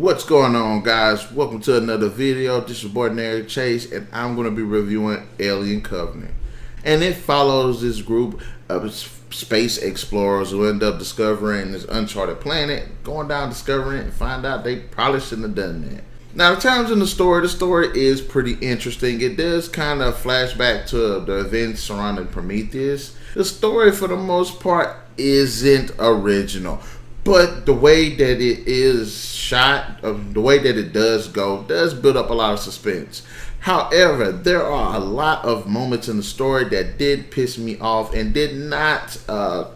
What's going on, guys? Welcome to another video. This is your boy Narik Chase, and I'm going to be reviewing Alien Covenant. And it follows this group of space explorers who end up discovering this uncharted planet, going down discovering it, and find out they probably shouldn't have done that. Now, the times in the story is pretty interesting. It does kind of flash back to the events surrounding Prometheus. The story, for the most part, isn't original. But the way that it is shot, the way that it does build up a lot of suspense. However, there are a lot of moments in the story that did piss me off and did not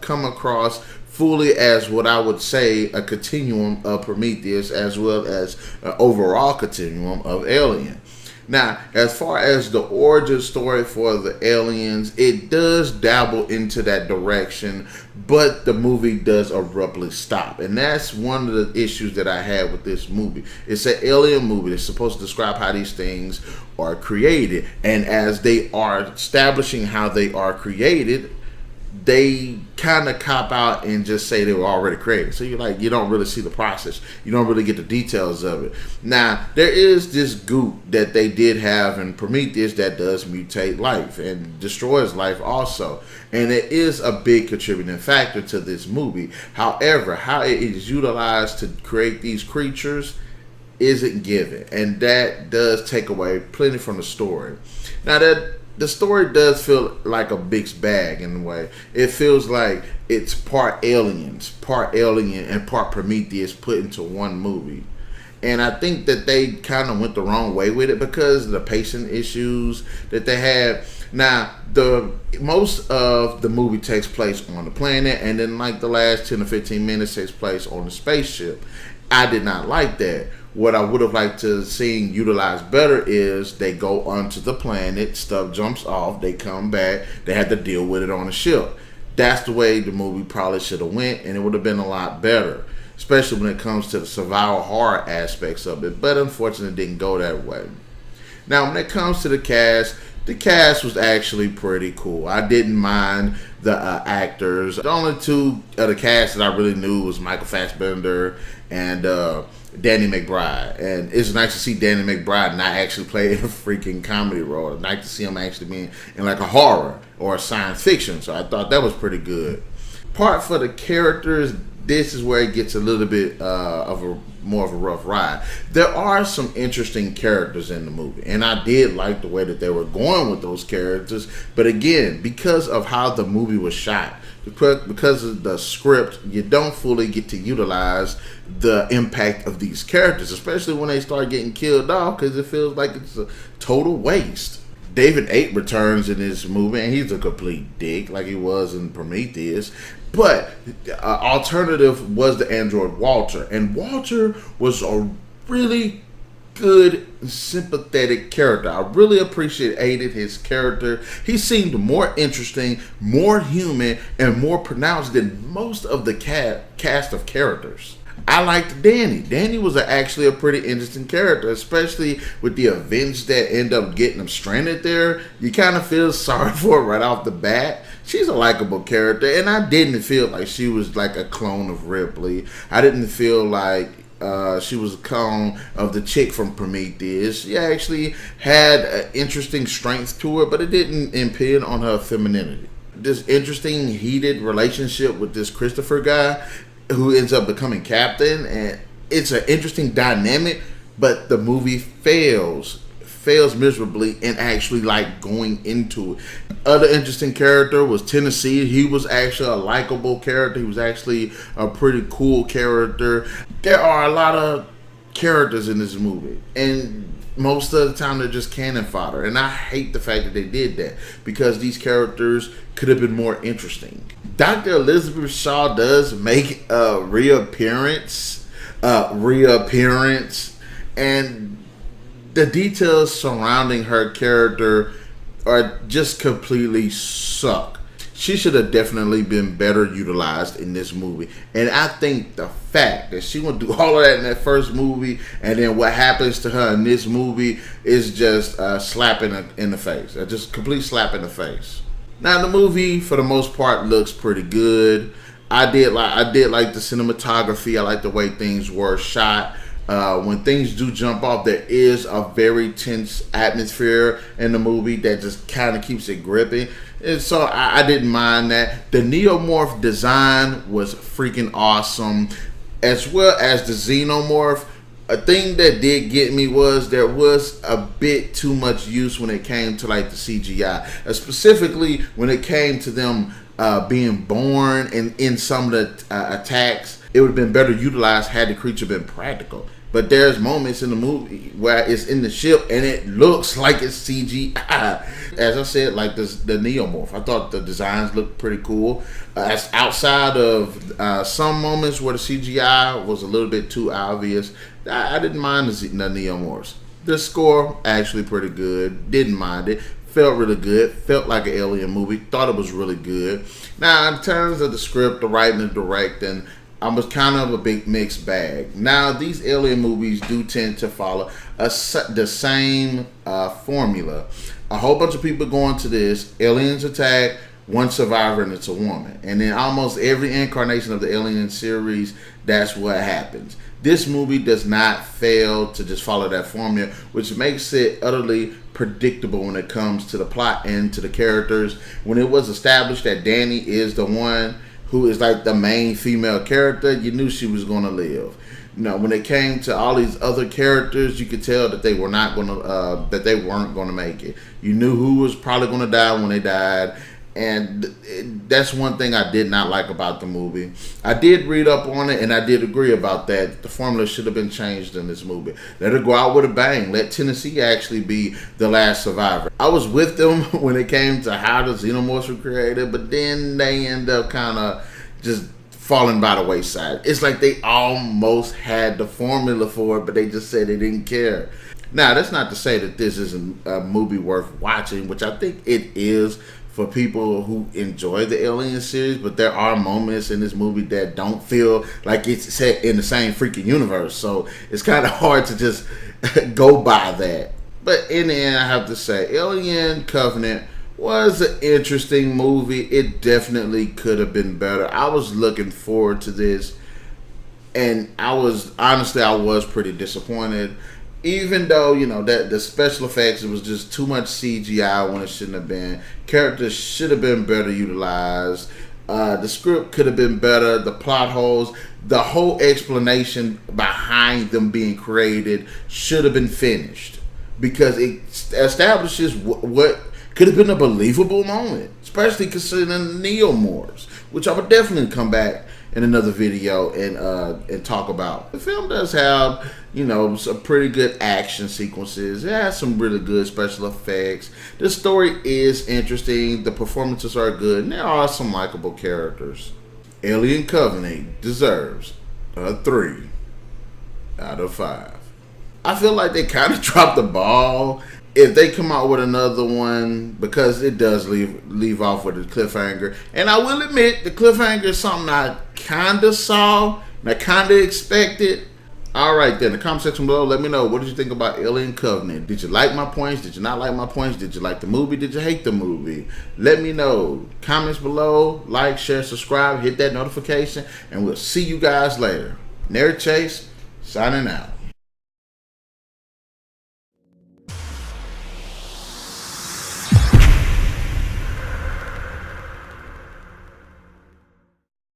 come across fully as what I would say a continuum of Prometheus, as well as an overall continuum of Alien. Now, as far as the origin story for the aliens, it does dabble into that direction, but the movie does abruptly stop. And that's one of the issues that I had with this movie. It's an alien movie that's supposed to describe how these things are created. And as they are establishing how they are created, they kind of cop out and just say they were already created. So you don't really see the process. You don't really get the details of it. Now, there is this goop that they did have in Prometheus that does mutate life and destroys life also. And it is a big contributing factor to this movie. However, how it is utilized to create these creatures isn't given. And that does take away plenty from the story. Now, the story does feel like a mixed bag in a way. It feels like it's part alien, and part Prometheus put into one movie. And I think that they kind of went the wrong way with it because of the pacing issues that they had. Now, most of the movie takes place on the planet, and then like the last 10 or 15 minutes takes place on the spaceship. I did not like that. What I would have liked to see utilized better is they go onto the planet, stuff jumps off, they come back, they had to deal with it on the ship. That's the way the movie probably should have went, and it would have been a lot better, especially when it comes to the survival horror aspects of it. But unfortunately, it didn't go that way. Now, when it comes to the cast was actually pretty cool. I didn't mind the actors. The only two of the cast that I really knew was Michael Fassbender and Danny McBride. And it's nice to see Danny McBride not actually play in a freaking comedy role. I'd like to see him actually being in like a horror or a science fiction. So I thought that was pretty good. Part for the characters, this is where it gets a little bit more of a rough ride. There are some interesting characters in the movie, and I did like the way that they were going with those characters. But again, because of how the movie was shot, because of the script, you don't fully get to utilize the impact of these characters, especially when they start getting killed off, because it feels like it's a total waste. David 8 returns in this movie, and he's a complete dick like he was in Prometheus. But alternative was the android Walter, and Walter was a really good, sympathetic character. I really appreciated his character. He seemed more interesting, more human, and more pronounced than most of the cast of characters. I liked Danny. Danny was actually a pretty interesting character, especially with the events that end up getting him stranded there. You kind of feel sorry for her right off the bat. She's a likable character, and I didn't feel like she was like a clone of Ripley. I didn't feel like she was a clone of the chick from Prometheus. She actually had an interesting strength to her, but it didn't impede on her femininity. This interesting, heated relationship with this Christopher guy who ends up becoming captain, and it's an interesting dynamic, but the movie fails miserably in actually like going into it. Other interesting character was Tennessee. He was actually a likable character. He was actually a pretty cool character. There are a lot of characters in this movie, and most of the time they're just cannon fodder, and I hate the fact that they did that because these characters could have been more interesting. Dr. Elizabeth Shaw does make a reappearance, and the details surrounding her character are just completely suck. She should have definitely been better utilized in this movie. And I think the fact that she went through all of that in that first movie, and then what happens to her in this movie is just a slap in the face. Just a complete slap in the face. Now, the movie, for the most part, looks pretty good. I did like the cinematography. I like the way things were shot. When things do jump off, there is a very tense atmosphere in the movie that just kind of keeps it gripping. And so I didn't mind that. The Neomorph design was freaking awesome, as well as the Xenomorph. A thing that did get me was there was a bit too much use when it came to like the CGI, specifically when it came to them being born and in some of the attacks. It would have been better utilized had the creature been practical. But there's moments in the movie where it's in the ship and it looks like it's CGI. As I said, like the Neomorph, I thought the designs looked pretty cool. As outside of some moments where the CGI was a little bit too obvious, I didn't mind the Neomorphs. The score actually pretty good. Didn't mind it. Felt really good. Felt like an alien movie. Thought it was really good. Now, in terms of the script, the writing, and directing, I was kind of a big mixed bag. Now, these alien movies do tend to follow the same formula. A whole bunch of people go into this, aliens attack, one survivor, and it's a woman. And in almost every incarnation of the Alien series, that's what happens. This movie does not fail to just follow that formula, which makes it utterly predictable when it comes to the plot and to the characters. When it was established that Danny is the one who is like the main female character, you knew she was going to live. You know, when it came to all these other characters, you could tell that they were not going to, that they weren't going to make it. You knew who was probably going to die when they died, and that's one thing I did not like about the movie. I did read up on it, and I did agree about that. The formula should have been changed in this movie. Let her go out with a bang. Let Tennessee actually be the last survivor. I was with them when it came to how the Xenomorphs were created, but then they end up kind of just falling by the wayside. It's like they almost had the formula for it, but they just said they didn't care. Now, that's not to say that this isn't a movie worth watching, which I think it is for people who enjoy the Alien series, but there are moments in this movie that don't feel like it's set in the same freaking universe, so it's kind of hard to just go by that. But in the end, I have to say, Alien Covenant was an interesting movie. It definitely could have been better. I was looking forward to this, and I was pretty disappointed. Even though, you know, that the special effects, it was just too much CGI when it shouldn't have been. Characters should have been better utilized. The script could have been better. The plot holes, the whole explanation behind them being created should have been finished, because it establishes what could have been a believable moment, especially considering the Neomorphs, which I would definitely come back in another video and talk about. The film does have, you know, some pretty good action sequences. It has some really good special effects. The story is interesting. The performances are good, and there are some likable characters. Alien Covenant deserves a 3 out of 5. I feel like they kind of dropped the ball. If they come out with another one, because it does leave off with a cliffhanger, and I will admit the cliffhanger is something I kind of saw and I kind of expected. All right, then, the comment section below, let me know, what did you think about Alien Covenant? Did you like my points? Did you not like my points? Did you like the movie? Did you hate the movie? Let me know. Comments below, like, share, subscribe, hit that notification, and we'll see you guys later. Narik Chase, signing out.